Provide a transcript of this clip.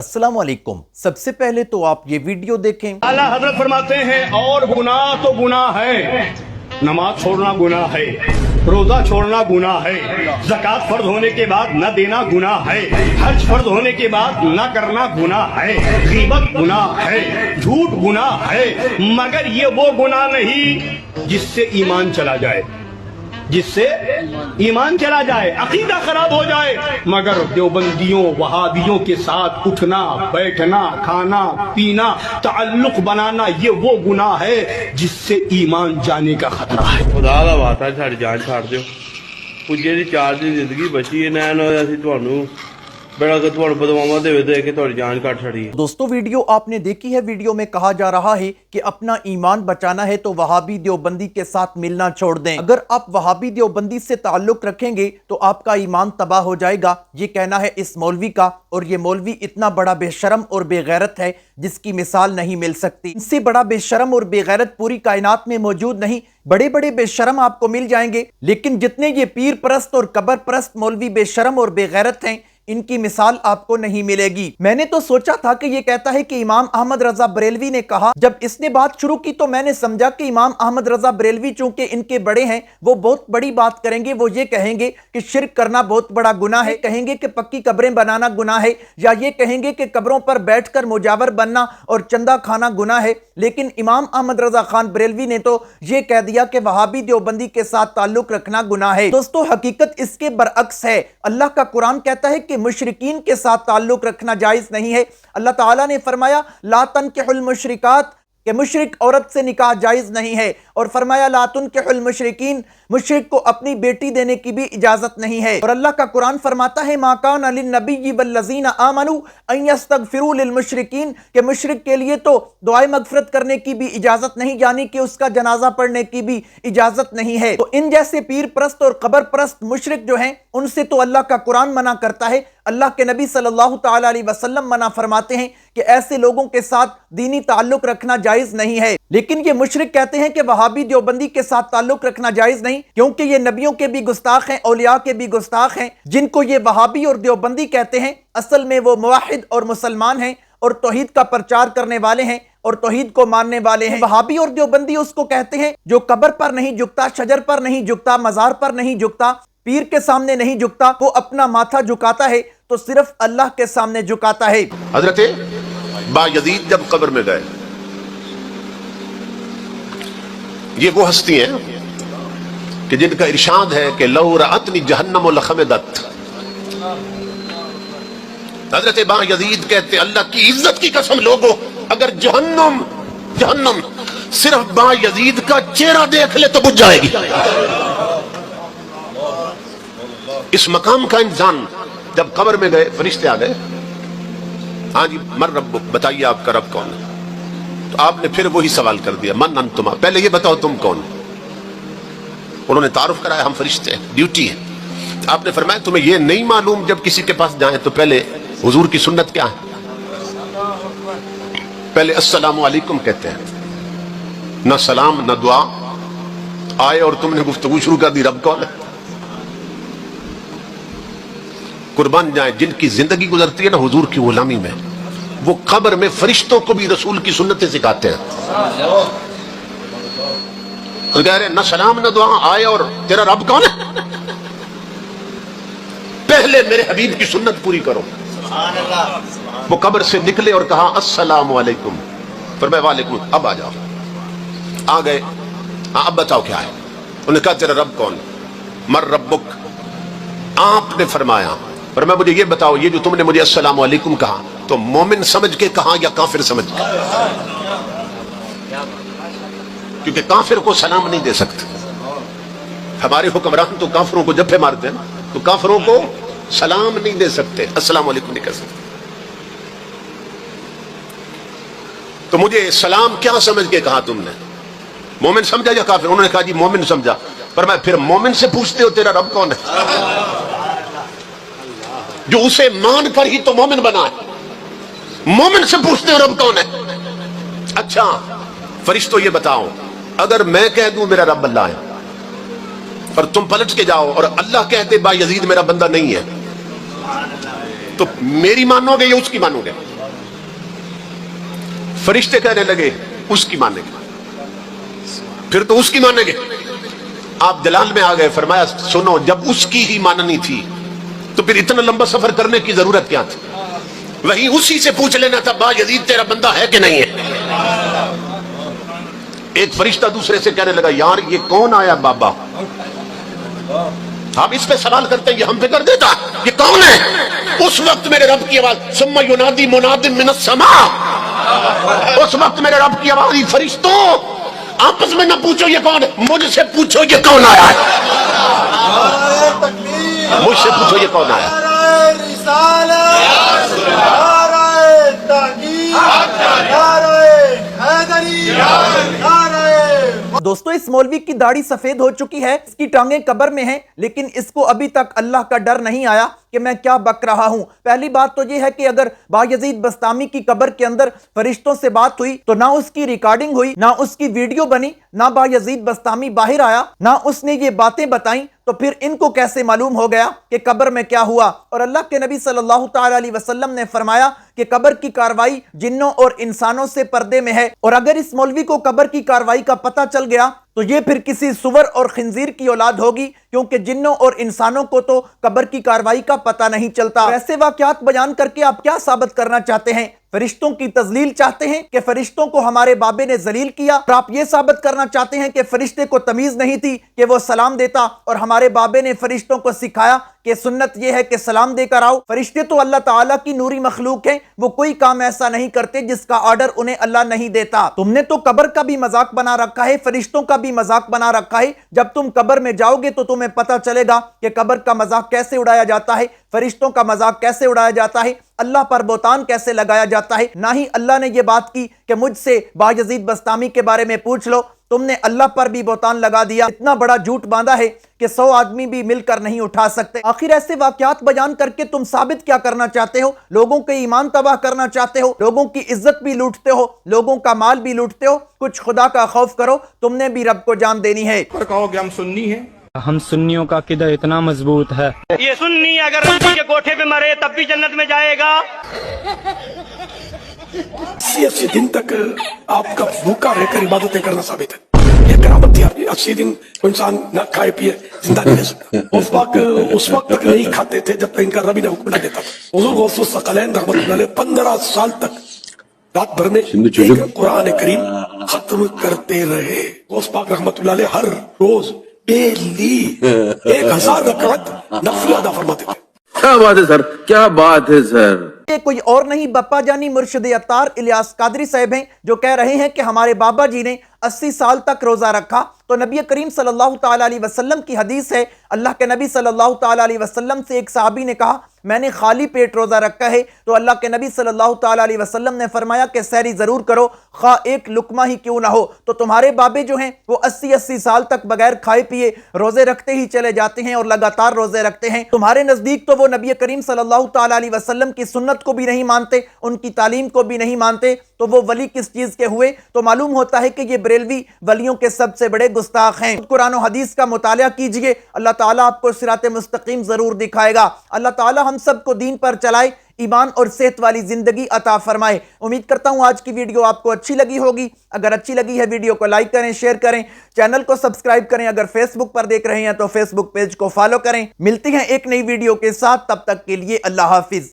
अस्सलाम वालेकुम। सबसे पहले तो आप ये वीडियो देखें। आला हजरत फरमाते हैं और गुनाह तो गुनाह है, नमाज छोड़ना गुनाह है, रोजा छोड़ना गुनाह है, ज़कात फर्ज होने के बाद न देना गुनाह है, हज फर्ज होने के बाद न करना गुनाह है, गीबत गुनाह है, झूठ गुनाह है, मगर ये वो गुनाह नहीं जिससे ईमान चला जाए, जिससे ईमान चला जाए, अकीदा खराब हो जाए। मगर देवबंदियों वहाबियों के साथ उठना बैठना खाना पीना ताल्लुक बनाना ये वो गुनाह है जिससे ईमान जाने का खतरा है। खुदा दा वास्ता साडी जान छाड़ दियो, पुज्जे दी 4 दिन जिंदगी बची है, नैन असीं तुहानू बड़ा तुहानू बदवावा दे के तुहाडी जान कट छड़ी है। दोस्तों वीडियो आपने देखी है। वीडियो में कहा जा रहा है कि अपना ईमान बचाना है तो वहाबी देवबंदी के साथ मिलना छोड़ दें। अगर आप वहाबी देवबंदी से ताल्लुक रखेंगे तो आपका ईमान तबाह हो जाएगा, ये कहना है इस मौलवी का। और ये मौलवी इतना बड़ा बेशरम और बेगैरत है जिसकी मिसाल नहीं मिल सकती। इससे बड़ा बेशरम और बेगैरत पूरी कायनात में मौजूद नहीं। बड़े बड़े बेशरम आपको मिल जाएंगे, लेकिन जितने ये पीर परस्त और कबर परस्त मौलवी बेशरम और बेगैरत हैं, इनकी मिसाल आपको नहीं मिलेगी। मैंने तो सोचा था कि ये कहता है कि इमाम अहमद रजा बरेलवी ने कहा। जब इसने बात शुरू की तो मैंने समझा कि इमाम अहमद रजा बरेलवी चूंकि इनके बड़े हैं, वो बहुत बड़ी बात करेंगे। वो ये कहेंगे कि शिर्क करना बहुत बड़ा गुनाह है, कहेंगे कि पक्की कब्रें बनाना गुनाह है, या ये कहेंगे कि कब्रों पर बैठकर मुजावर बनना और चंदा खाना गुनाह है। लेकिन इमाम अहमद रजा खान बरेलवी ने तो ये कह दिया कि वहाबी देवबंदी के साथ ताल्लुक रखना गुनाह है। दोस्तों हकीकत इसके बरअक्स है। अल्लाह का कुरान कहता है कि मुशरिकीन के साथ ताल्लुक रखना जायज नहीं है। अल्लाह ताला ने फरमाया ला तनकिहुल मुशरिकात, कि मुशरिक औरत से निकाह जायज नहीं है। और फरमाया ला तुनकिहुल मुशरिकीन, मुशरिक को अपनी बेटी देने की भी इजाजत नहीं है। और अल्लाह का कुरान फरमाता है मा काना लिन्नबिय्यि वल्लज़ीना आमनू अन यस्तगफिरू लिलमुशरिकीन, कि मुशरिक के लिए तो दुआए मगफिरत करने की भी इजाजत नहीं, यानी कि उसका जनाजा पढ़ने की भी इजाजत नहीं है। तो इन जैसे पीर परस्त और कबर परस्त मुशरिक जो हैं, उनसे तो अल्लाह का कुरान मना करता है। अल्लाह के नबी सल्लल्लाहु तआला अलैहि वसल्लम मना फरमाते हैं कि ऐसे लोगों के साथ दीनी ताल्लुक रखना जायज नहीं है। लेकिन ये मुशरिक कहते हैं कि वहाबी देवबंदी के साथ ताल्लुक रखना जायज नहीं, क्योंकि ये नबियों के भी गुस्ताख हैं, औलिया के भी गुस्ताख हैं। जिनको ये वहाबी और देवबंदी कहते हैं, असल में वो मुवाहिद और मुसलमान हैं और तौहीद का प्रचार करने वाले हैं और तौहीद को मानने वाले हैं। वहाबी और देवबंदी उसको कहते हैं जो कब्र पर नहीं झुकता, शजर पर नहीं झुकता, मजार पर नहीं झुकता, पीर के सामने नहीं झुकता। वो अपना माथा झुकाता है तो सिर्फ अल्लाह के सामने झुकाता है। हजरत बायजीद जब कब्र में गए, ये वो हस्ती हैं कि जिनका इरशाद है कि लौ रअतनी जहन्नम लखमदत। हजरत बायजीद कहते अल्लाह की इज्जत की कसम लोगों, अगर जहन्नम सिर्फ बायजीद का चेहरा देख ले तो बुझ जाएगी। इस मकाम का इंसान जब कब्र में गए, फरिश्ते आ गए, हाँ जी मर रब्बुक, बताइए आपका रब कौन है? तो आपने फिर वही सवाल कर दिया मन अंतुमा, पहले ये बताओ तुम कौन? उन्होंने तारुफ कराया हम फरिश्ते हैं, ड्यूटी है। आपने फरमाया तुम्हें ये नहीं मालूम जब किसी के पास जाए तो पहले हुजूर की सुन्नत क्या है? पहले अस्सलामु अलैकुम कहते हैं, न सलाम न दुआ। आए और तुमने गुफ्तगू शुरू कर दी रब कौन है? कुर्बान जाए जिनकी जिंदगी गुजरती है ना हुजूर की गुलामी में, वो कब्र में फरिश्तों को भी रसूल की सुन्नतें सिखाते हैं। तो कह रहे न सलाम न दुआ, आए और तेरा रब कौन है? पहले मेरे हबीब की सुन्नत पूरी करो। वो कब्र से निकले और कहा अस्सलामु अलैकुम, फरमाया वालेकुम, अब आ जाओ। आ गए, हाँ अब बताओ क्या है? उन्होंने कहा तेरा रब कौन? मर रब्बुक। आपने फरमाया मुझे ये बताओ, ये जो तुमने मुझे अस्सलामु अलैकुम कहा, तो मोमिन समझ के कहा या काफिर समझ के? क्योंकि काफिर को सलाम नहीं दे सकते। हमारे हुक्मरान तो काफिरों को जब्बे मारते हैं, तो काफिरों को सलाम नहीं दे सकते, अस्सलामु अलैकुम नहीं कर सकते। तो मुझे सलाम क्या समझ के कहा तुमने? मोमिन समझा या काफिर? उन्होंने कहा जी मोमिन समझा। पर मैं फिर मोमिन से पूछते हो तेरा रब कौन है? जो उसे मान कर ही तो मोमिन बना है, मोमिन से पूछते हो रब कौन है? अच्छा फरिश्तों ये बताओ, अगर मैं कह दूं मेरा रब अल्लाह है और तुम पलट के जाओ और अल्लाह कहते बायजीद मेरा बंदा नहीं है, तो मेरी मानोगे या उसकी मानोगे? फरिश्ते कहने लगे उसकी मानेंगे, फिर तो उसकी मानेंगे। आप दलाल में आ गए, फरमाया सुनो, जब उसकी ही माननी थी तो फिर इतना लंबा सफर करने की जरूरत क्या थी? वहीं उसी से पूछ लेना था, बा यजीद तेरा बंदा है कि नहीं है। एक फरिश्ता दूसरे से कहने लगा, यार ये कौन आया बाबा? हम इस पे सवाल करते हैं, ये हम पे कर देता, ये कौन है? उस वक्त मेरे रब की आवाज, सुम्मा युनादी मुनादिम मिनस समा, उस वक्त मेरे रब की आवाज, फरिश्तों आपस में ना पूछो ये कौन है, मुझसे पूछो ये कौन आया है। मुझसे पूछो ये कौन आया। दोस्तों, इस मौलवी की दाढ़ी सफेद हो चुकी है, इसकी टांगें कब्र में हैं, लेकिन इसको अभी तक अल्लाह का डर नहीं आया कि मैं क्या बक रहा हूं। पहली बात तो यह है कि अगर बायजीद बस्तामी की कब्र के अंदर फरिश्तों से बात हुई तो ना उसकी रिकॉर्डिंग हुई, ना उसकी वीडियो बनी, ना बायजीद बस्तामी बाहर आया, ना उसने ये बातें बताई, तो फिर इनको कैसे मालूम हो गया कि कब्र में क्या हुआ? और अल्लाह के नबी सल्लल्लाहु तआला अलैहि वसल्लम ने फरमाया कि कब्र की कार्रवाई जिन्नों और इंसानों से पर्दे में है, और अगर इस मौलवी को कब्र की कार्रवाई का पता चल गया तो ये फिर किसी सुवर और खिंजीर की औलाद होगी, क्योंकि जिन्नों और इंसानों को तो कब्र की कार्रवाई का पता नहीं चलता। ऐसे वाकयात बयान करके आप क्या साबित करना चाहते हैं? फरिश्तों की तजलील चाहते हैं कि फरिश्तों को हमारे बाबे ने जलील किया? और आप ये साबित करना चाहते हैं कि फरिश्ते को तमीज नहीं थी कि वो सलाम देता, और हमारे बाबे ने फरिश्तों को सिखाया कि सुन्नत ये है कि सलाम देकर आओ? फरिश्ते तो अल्लाह ताला की नूरी मखलूक हैं, वो कोई काम ऐसा नहीं करते जिसका ऑर्डर उन्हें अल्लाह नहीं देता। तुमने तो कब्र का भी मजाक बना रखा है, फरिश्तों का भी मजाक बना रखा है। जब तुम कब्र में जाओगे तो तुम्हें पता चलेगा कि कब्र का मजाक कैसे उड़ाया जाता है, फरिश्तों का मजाक कैसे उड़ाया जाता है, अल्लाह पर बोतान कैसे लगाया जाता है। ना ही अल्लाह ने यह बात की कि मुझसे बायजीद बस्तामी के बारे में पूछ लो, तुमने अल्लाह पर भी बोतान लगा दिया। इतना बड़ा झूठ बांधा है कि 100 आदमी भी मिलकर नहीं उठा सकते। आखिर ऐसे वाकयात बयान करके तुम साबित क्या करना चाहते हो? लोगों के ईमान तबाह करना चाहते हो, लोगों की इज्जत भी लूटते हो, लोगों का माल भी लूटते हो। कुछ खुदा का खौफ करो, तुमने भी रब को जान देनी है। कहोगे हम सुन्नी हैं, हम सुन्नियों का किदा इतना मजबूत है, ये सुन्नी अगर नबी के कोठे पे मरे तब भी जन्नत में जाएगा। 80 दिन तक आपका भूखा रहकर इबादतें करना साबित है। ये करामत थी आपकी। 80 दिन इंसान न खाए पिए जिंदा नहीं रह सकता। उस वक्त तक नहीं खाते थे जब तक इनका रबी ने हुक्म नहीं देता था। हुजूर गौसुस सकलैन रहमतुल्लाह अलैह 15 साल तक रात भर में एक कुरान करीम खत्म करते रहे। गौस पाक रहमतुल्लाह अलैह हर रोज डेली 1000 रकात नफल अदा फरमाते थे। क्या बात है सर, क्या बात है सर। ये कोई और नहीं, बप्पा जानी मुर्शिद अत्तार इलियास कादरी साहब हैं, जो कह रहे हैं कि हमारे बाबा जी ने 80 साल तक रोजा रखा। तो नबी करीम सल्लल्लाहु ताला अलैहि वसल्लम की हदीस है, अल्लाह के नबी सल्लल्लाहु ताला अलैहि वसल्लम से एक सहाबी ने कहा मैंने खाली पेट रोजा रखा है, तो अल्लाह के नबी सल्लल्लाहु ताला अलैहि वसल्लम ने फरमाया कि सहरी जरूर करो, खा एक लुकमा ही क्यों ना हो। तो तुम्हारे बाबे जो हैं वो 80-80 साल तक बगैर खाए पिए रोजे रखते ही चले जाते हैं और लगातार रोजे रखते हैं। तुम्हारे नजदीक तो वो नबी करीम सल्लल्लाहु ताला अलैहि वसल्लम की सुन्नत को भी नहीं मानते, उनकी तालीम को भी नहीं मानते, तो वो वली किस चीज के हुए? तो मालूम होता है कि ये बरेलवी वलियों के सबसे बड़े गुस्ताख हैं। कुरान और हदीस का मुताला कीजिए, अल्लाह ताला आपको सिराते मुस्तकीम जरूर दिखाएगा। अल्लाह ताला हम सबको दीन पर चलाए, ईमान और सेहत वाली जिंदगी अता फरमाए। उम्मीद करता हूं आज की वीडियो आपको अच्छी लगी होगी। अगर अच्छी लगी है वीडियो को लाइक करें, शेयर करें, चैनल को सब्सक्राइब करें। अगर फेसबुक पर देख रहे हैं तो फेसबुक पेज को फॉलो करें। मिलती हैं एक नई वीडियो के साथ, तब तक के लिए अल्लाह हाफिज।